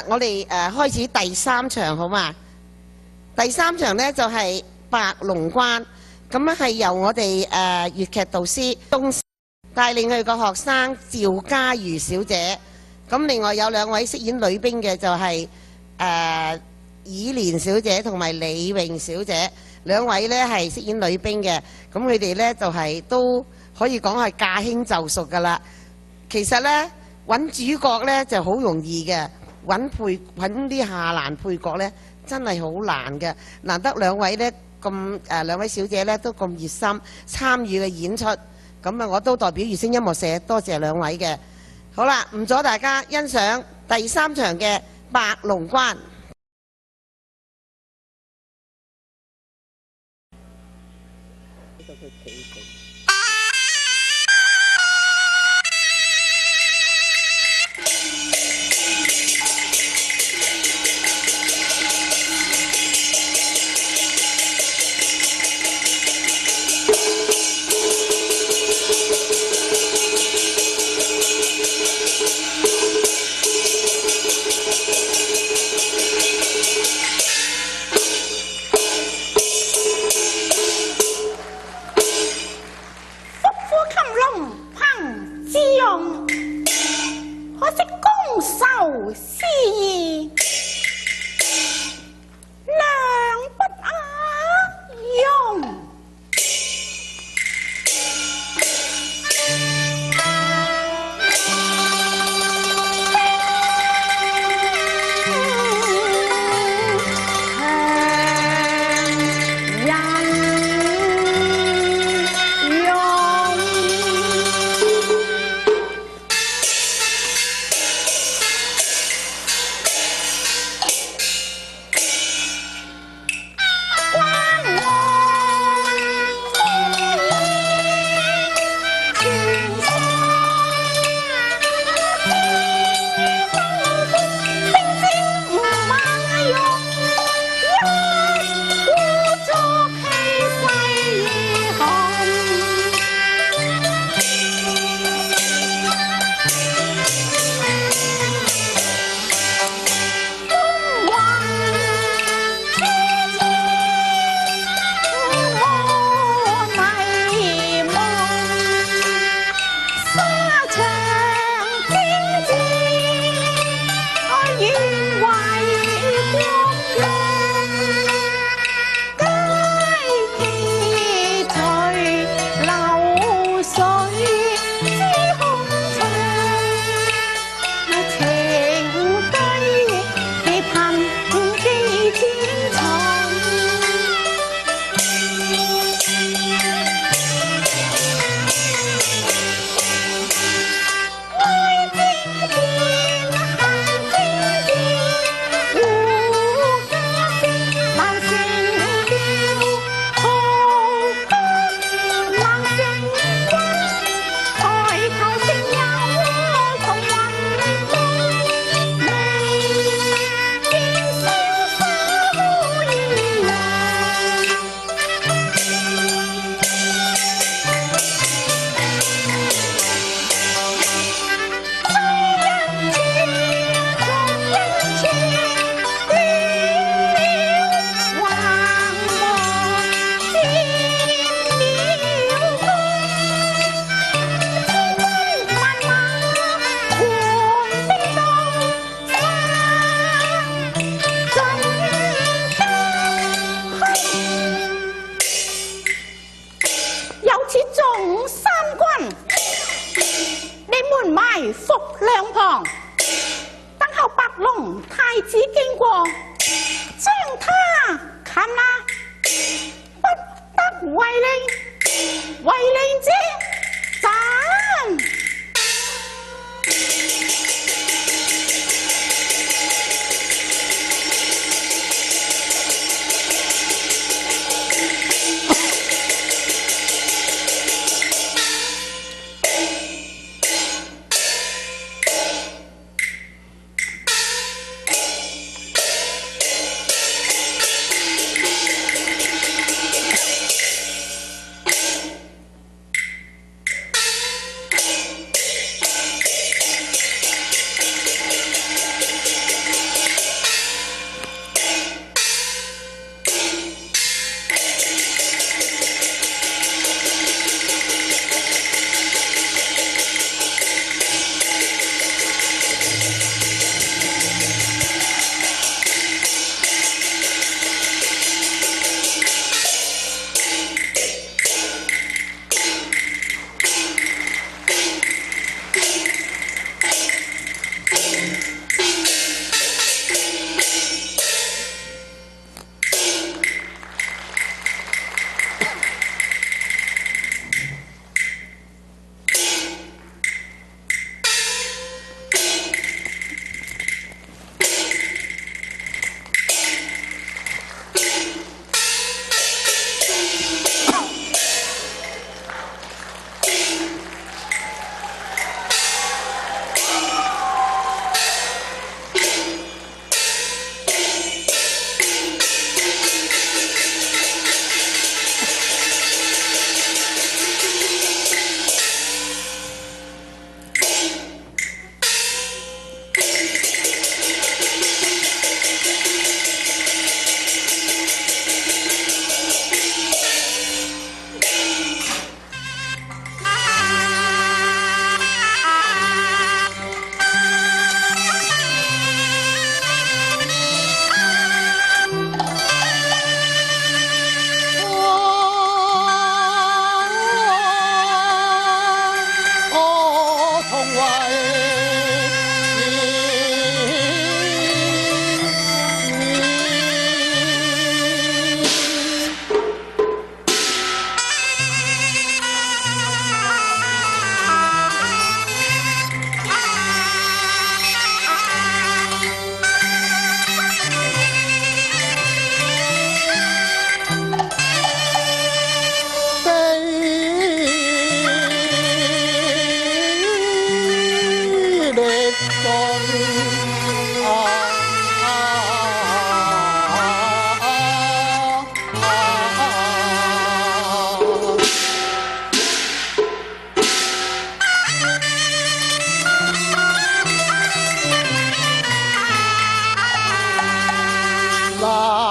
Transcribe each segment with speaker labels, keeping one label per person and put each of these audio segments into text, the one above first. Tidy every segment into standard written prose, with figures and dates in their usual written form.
Speaker 1: 我哋開始第3場好嘛？第3場呢，就係白龍關，咁咧係由我哋粵劇導師東帶領佢個學生趙嘉瑜小姐，咁另外有2位飾演女兵嘅就係以蓮小姐同埋李穎小姐，2位呢係飾演女兵嘅，咁佢哋呢就係都可以講係駕輕就熟噶啦。其實呢，揾主角呢就好容易嘅。揾啲下欄配角呢，真係好難嘅。難得2位呢咁2位小姐呢都咁熱心參與嘅演出，咁啊我都代表粵聲音樂社多謝2位嘅。好啦，唔阻大家欣賞第3場嘅白龍關。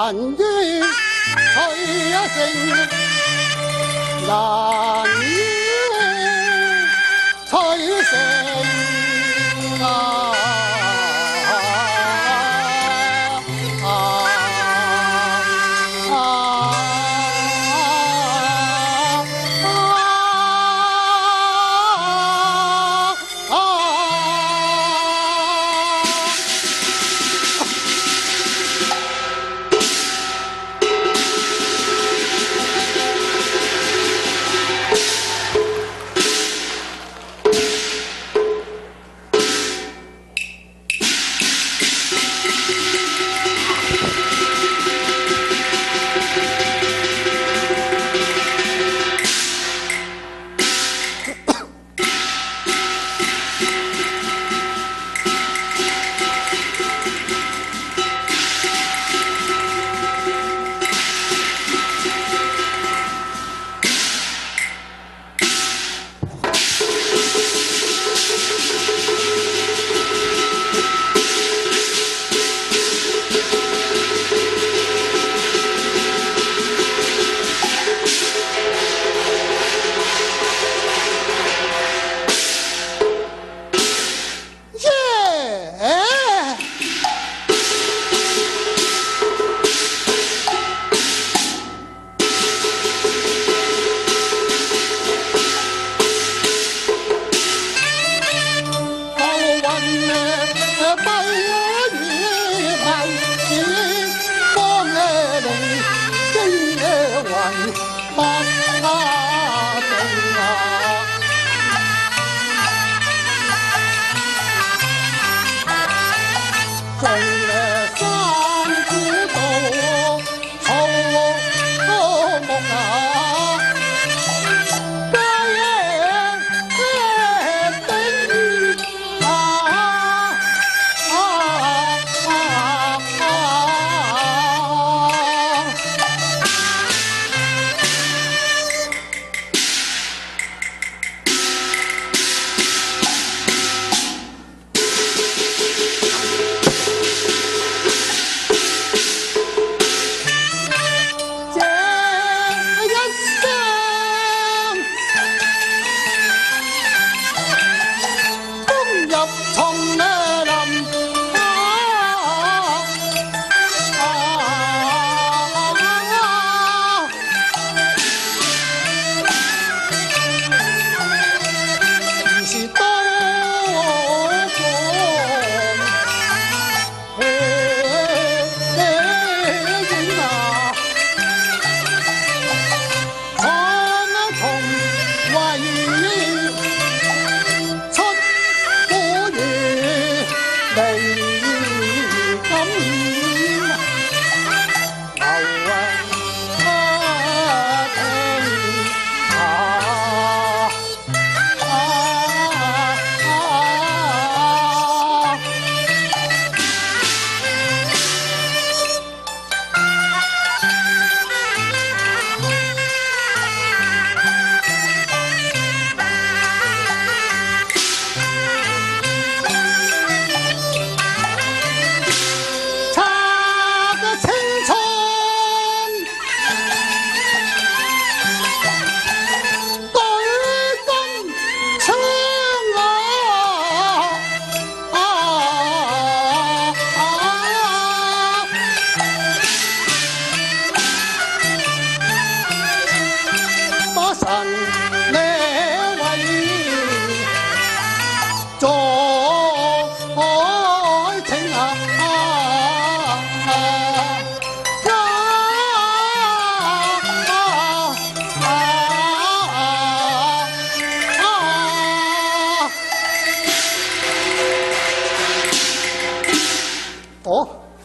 Speaker 2: 難於取勝，難於取勝啊！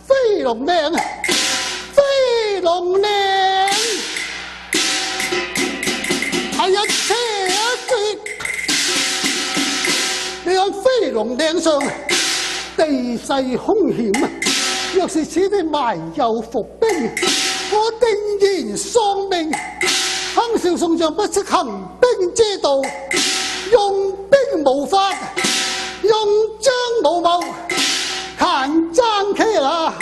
Speaker 2: 飛龍靚，飛龍靚，係一車一你喺飛龍嶺上，地勢兇險啊！若是此地埋有伏兵，我定然喪命。亨少宋將不識行兵之道，用兵無法，用將無謀，看爭氣啦！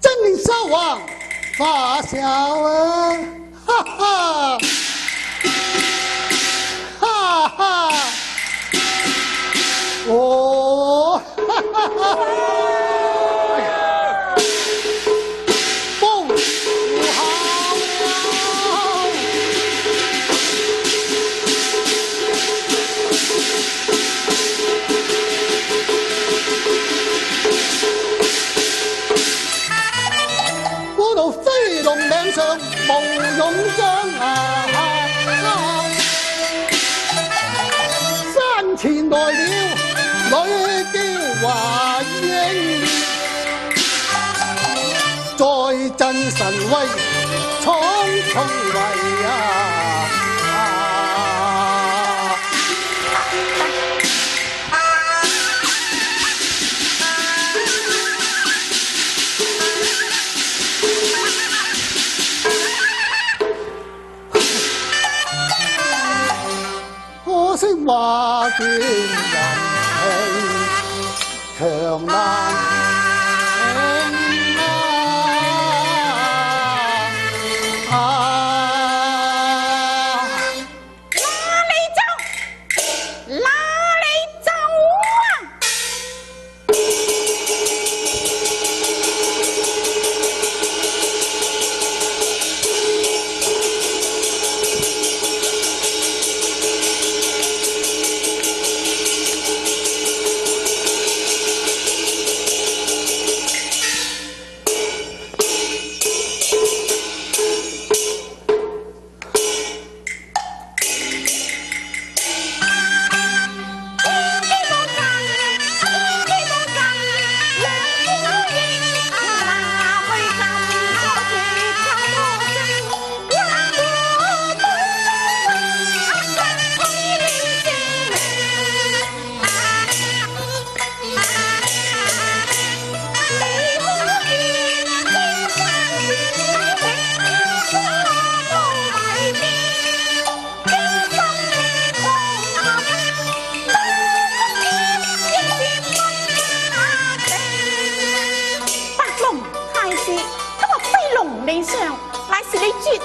Speaker 2: 真王發笑啊！哈哈，哈哈，哦，哈哈哈！不好了！我到飛龍嶺上無勇將啊！山前來了女嬌華英，再真神威闖重圍啊！可惜話斷人情，強難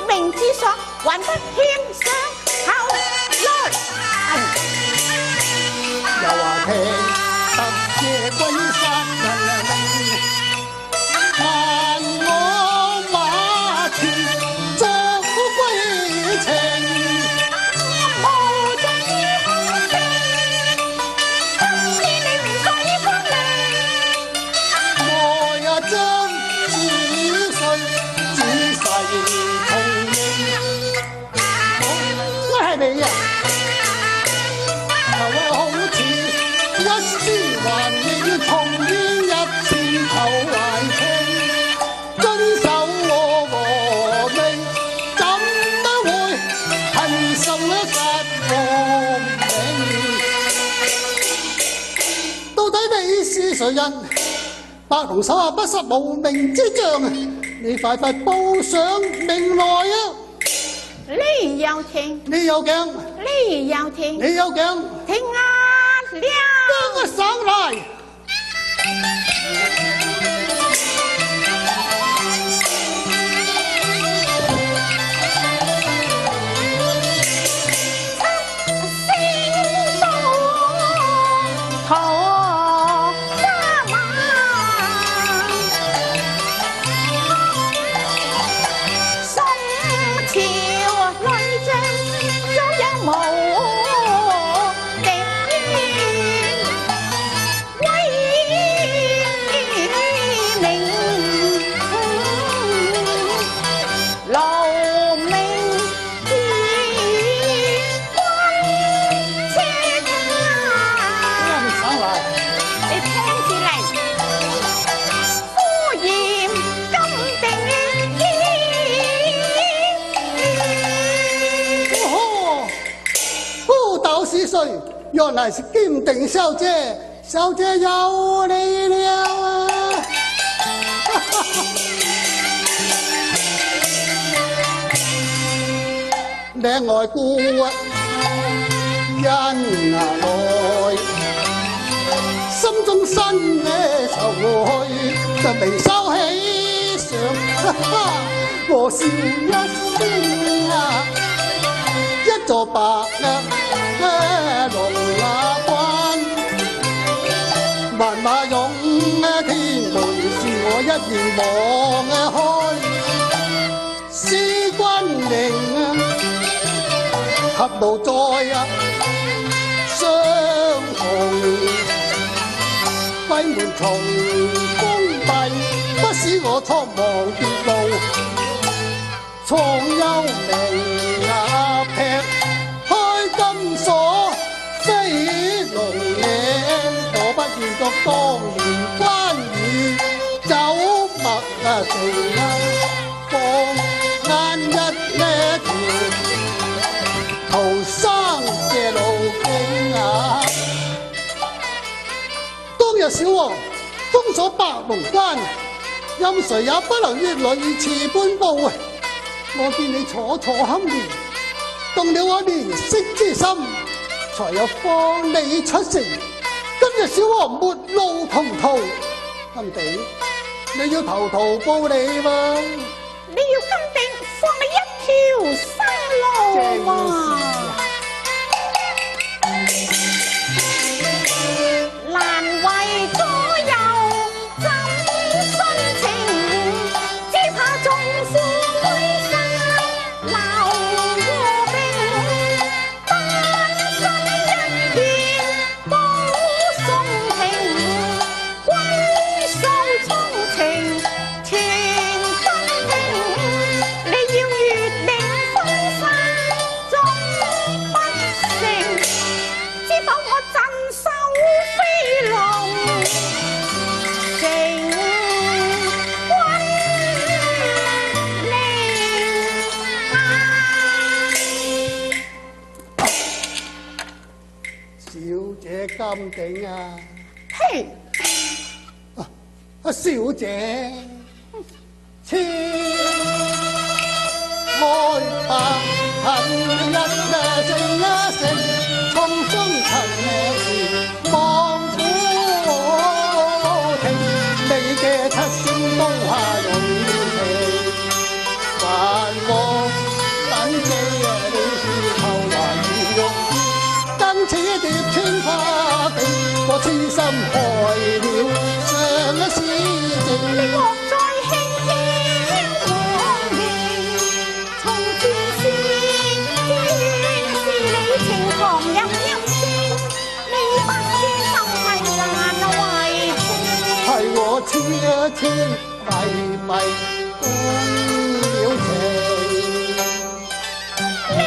Speaker 2: 平
Speaker 3: 還不獻上後來，
Speaker 2: 又話聽特夜歸山，萬我馬前作歸程，
Speaker 3: 無盡空城，今天你明水光亮，
Speaker 2: 我也將子歲仔細同應。喂，係你啊！頭啊，好似一絲還應重演日前頭懷情，遵守我和命，怎麼會恨心失光明？到底你是誰人？白龍手下不失無名之將啊！你快快報上名來啊！
Speaker 3: 你有聽，
Speaker 2: 你有鏡，
Speaker 3: 你有聽，
Speaker 2: 你有鏡，
Speaker 3: 聽啊了，
Speaker 2: 將我上來。
Speaker 3: 心中桃花馬，宋朝女將早有無敵威名，勞命之君車他。
Speaker 2: 上來。
Speaker 3: 你聽住嚟，呼延金定
Speaker 2: 哦，不道是誰？原來是金定小姐，小姐有你了啊！嶺外孤屈因啊來，心中新嘅愁緒就未收起上。我笑一聲啊，一座白龍那關，萬馬湧天門是我一言望開，施君寧合路在相逢，閉門重封閉，不使我蒼茫跌路，蒼幽冥劈開金鎖，飛龍嶺，我不願作當年關羽走麥城放眼一條逃生嘅路徑啊！當日小王封鎖白龍關，任誰也不能越雷池半步啊！我見你楚楚堪憐，動了我憐惜之心，才有放你出城。今日小王沒路同途，甘地你要投桃報李嘛？
Speaker 3: 你要甘地放你一條生路嘛？難為左右怎殉情，只怕縱負會生鬧和兵，單身一片保送情，歸數衷情情分明，你要月領風沙總不成，知否我鎮守飛龍城
Speaker 2: 小姐甘地啊！
Speaker 3: 嘿，
Speaker 2: 小姐，千愛白恨一成，從中尋時望苦情，你嘅七星刀下容情，還我等記你是後還用，更似碟青花景，我痴心害了上一世情。
Speaker 3: 你莫再輕輕往年，從前是只願是你情狂入陰性，你不知心係難為情。
Speaker 2: 係我痴迷迷動了情，
Speaker 3: 你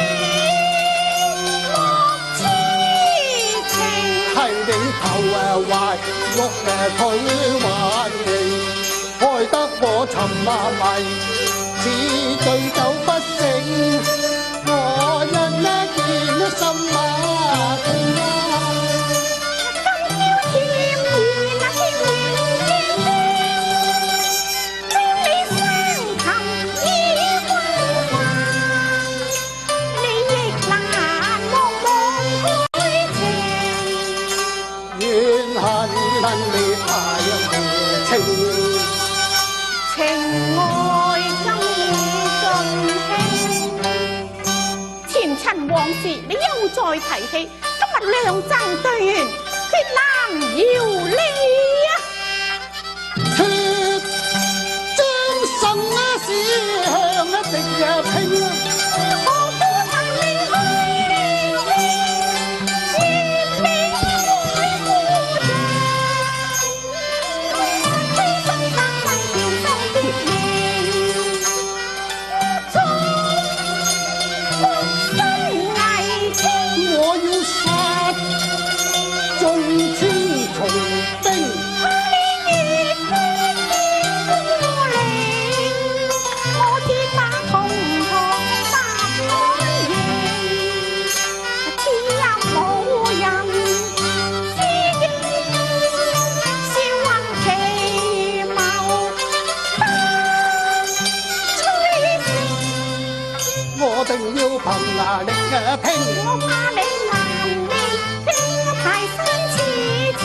Speaker 3: 莫痴情，
Speaker 2: 係你頭壞肉腿還離，害得我沉迷，似醉酒不醒，我因見心痛啊！
Speaker 3: 今朝甜言那甜言甜語，將你雙琴已昏還，你亦難忘忘開情，
Speaker 2: 怨恨你太無情。
Speaker 3: 情愛今已盡興。前塵往事你又再提起，今日兩爭對圓，決難饒你啊！
Speaker 2: 決將生死向一敵日拼，
Speaker 3: 何故曾令去了情，絕命愛孤寂，犧牲生命條心的命，終身危機。
Speaker 2: 我要殺盡千重兵，
Speaker 3: 你越過靈，我鐵馬同堂踏海營，此刻無人知己，笑運奇謀不摧成。
Speaker 2: 我定要憑牙力拼。
Speaker 3: 我怕你難力拼排山似潮，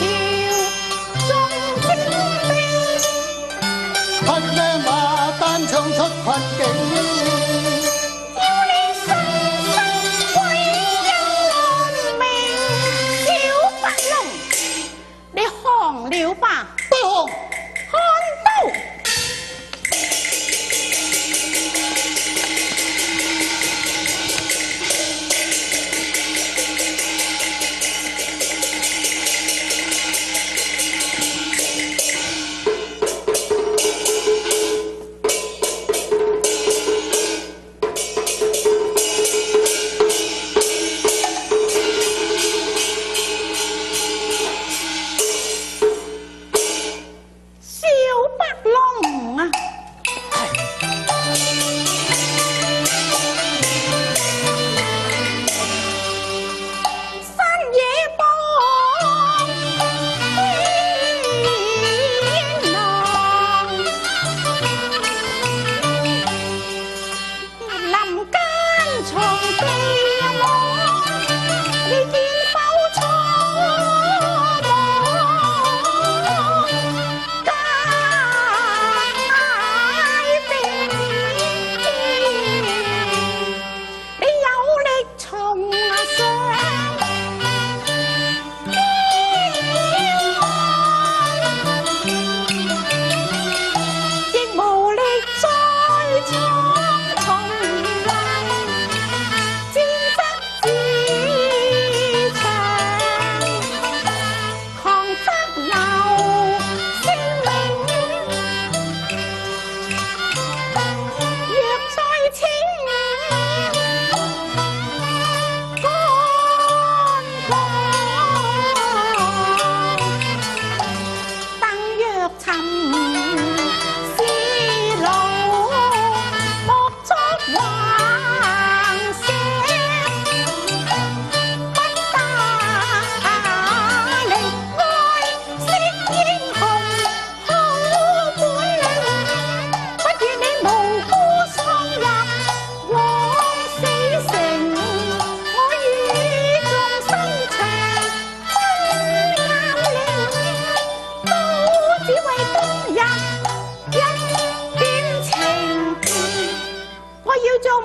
Speaker 3: 縱精兵。
Speaker 2: 匹馬單槍出困境。
Speaker 3: 要你生生歸因安命，小白龍，你降了吧，
Speaker 2: 不降，
Speaker 3: 看刀。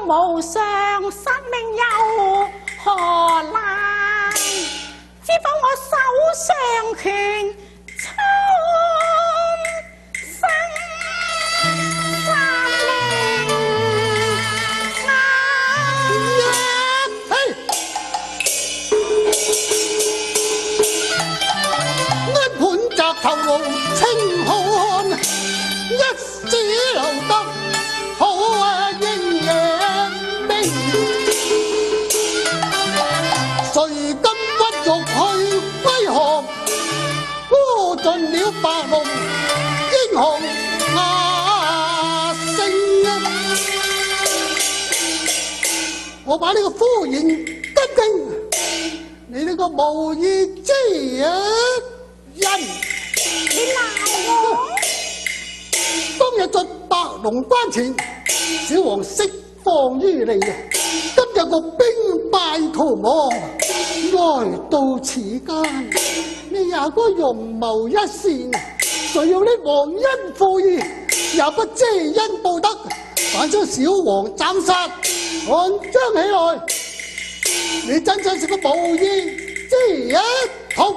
Speaker 3: 無上生命又何難？只否我手上權充生殺命啊！
Speaker 2: 安盤摘頭顱青浩瀚，一指留得好英野。誰甘屈辱去歸降？孤盡了白龍英雄亞星。我把呢個敷衍跟定，你呢個無義之人！
Speaker 3: 你鬧我？
Speaker 2: 當日在白龍關前，小王釋放於你啊！今日個兵敗逃亡，來到此間，你也該容謀一線。誰要你忘恩負義，也不知恩報德，反將小王斬殺，按章起來。你真正是個無義之人！好。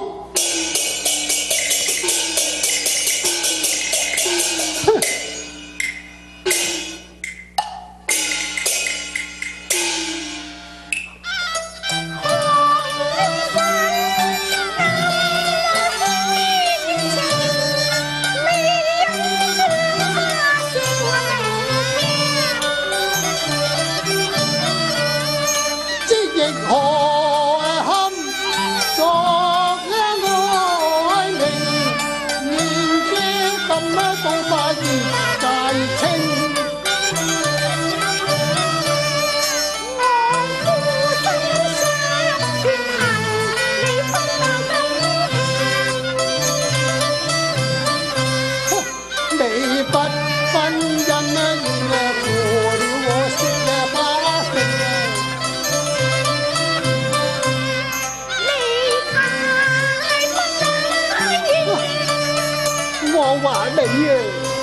Speaker 2: 我話你啊，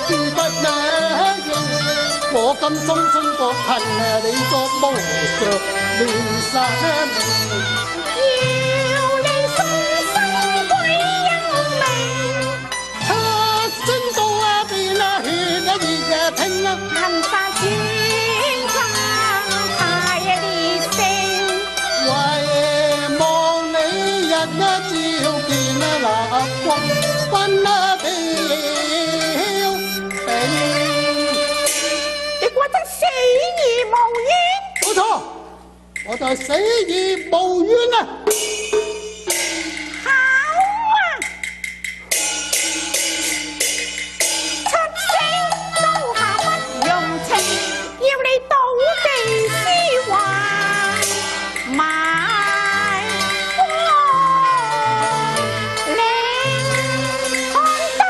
Speaker 2: 是不能我今深深覺恨你個無常亂殺
Speaker 3: 要你終生歸陰命，
Speaker 2: 升到邊血熱拼
Speaker 3: 恨殺轉生太烈性，
Speaker 2: 遺望你日照見立軍分標炳。
Speaker 3: 我真死而無冤。
Speaker 2: 冇錯，我就係死而無冤啊！
Speaker 3: 好啊！出聲刀下不用情，要你倒地屍橫埋光嶺看刀。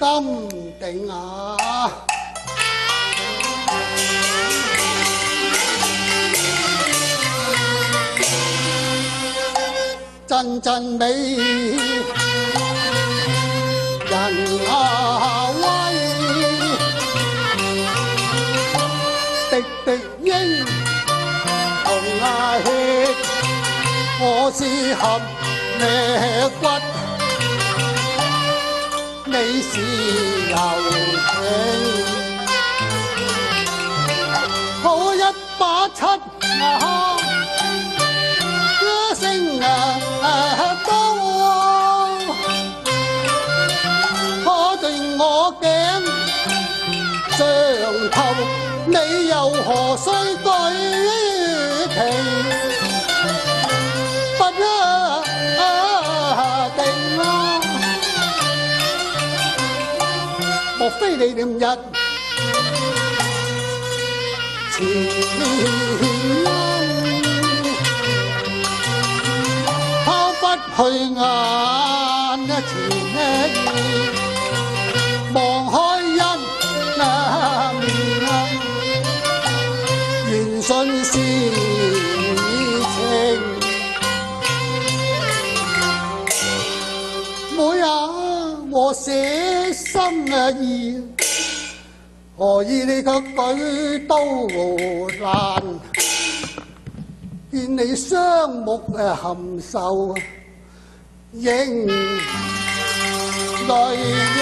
Speaker 3: 金定啊！真真美人啊威，滴滴英雄啊血，我是含咩骨？你是柔情，好一把七啊，歌聲高，可對我頸上頭，你又何須舉旗？不定啊！莫非你念日前恩，拋不去眼前望開恩面，緣信是情，每日我寫心意，何以你卻舉刀攔？見你雙目含愁，映淚影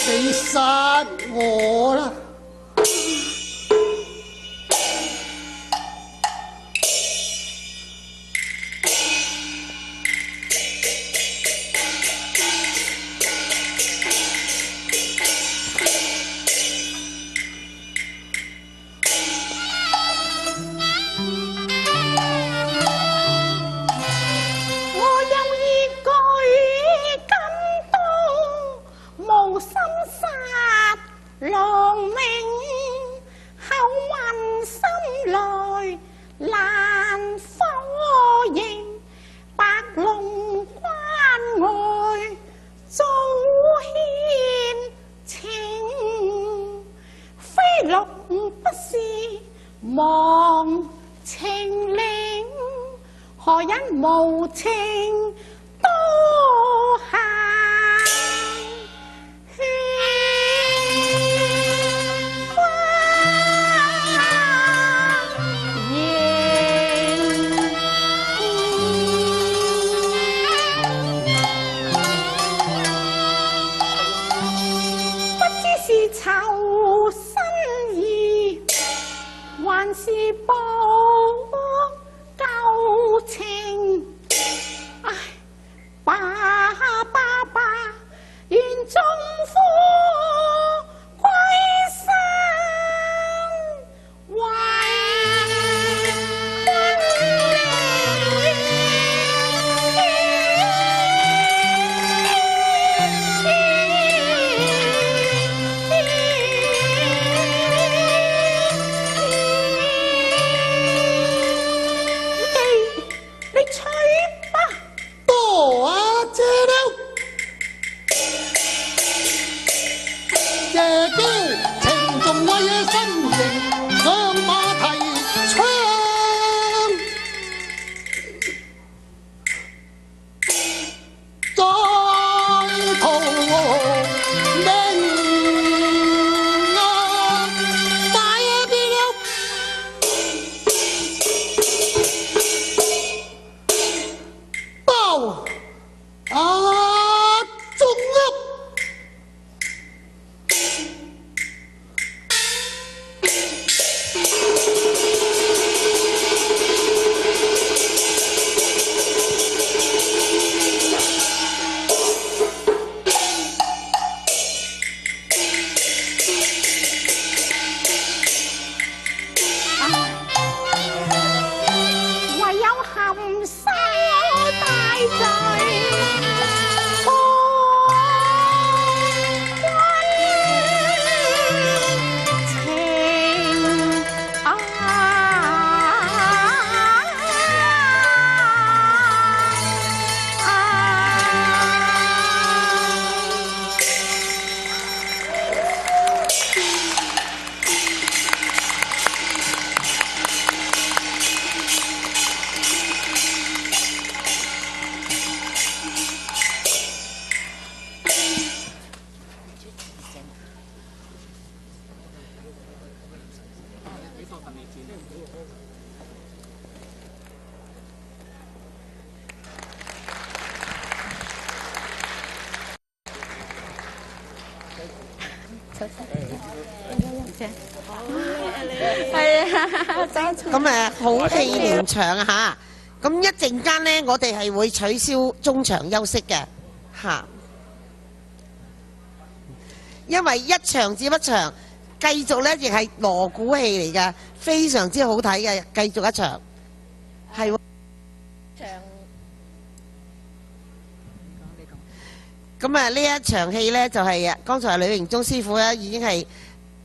Speaker 3: 你殺我啦！狼命口問心來難否認，白龍關外早獻情，飛龍不是忘情令，何因無情多下血？新意，還是報舊情？唉，爸爸，願眾夫歸心懷你吹吧。
Speaker 2: 多謝了，謝嬌情重為心情，上馬蹄槍，在途明啊，大別了。包中屋，
Speaker 3: 唯有含羞大罪，
Speaker 1: 咁好戲連場啊嚇！咁一陣間呢，我哋係會取消中場休息嘅嚇，因為一場接一場，繼續呢亦係鑼鼓戲嚟嘅，非常之好睇嘅，繼續一場係喎。咁呢一場戲呢，就係剛才呂榮忠師傅咧已經係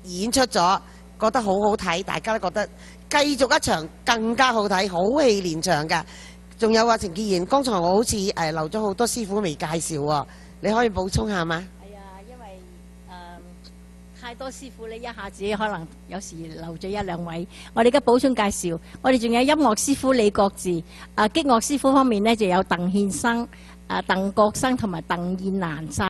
Speaker 1: 演出咗，覺得好好睇，大家都覺得繼續一場更加好睇，好戲連場㗎。仲有陳潔賢，剛才我好似留咗好多師傅未介紹喎，你可以補充下嗎？
Speaker 4: 係啊，因為太多師傅咧，一下子可能有時漏咗一兩位。我哋而家補充介紹，我哋仲有音樂師傅李國治，擊樂師傅方面呢，就有鄧憲生、鄧國生同埋鄧燕蘭生。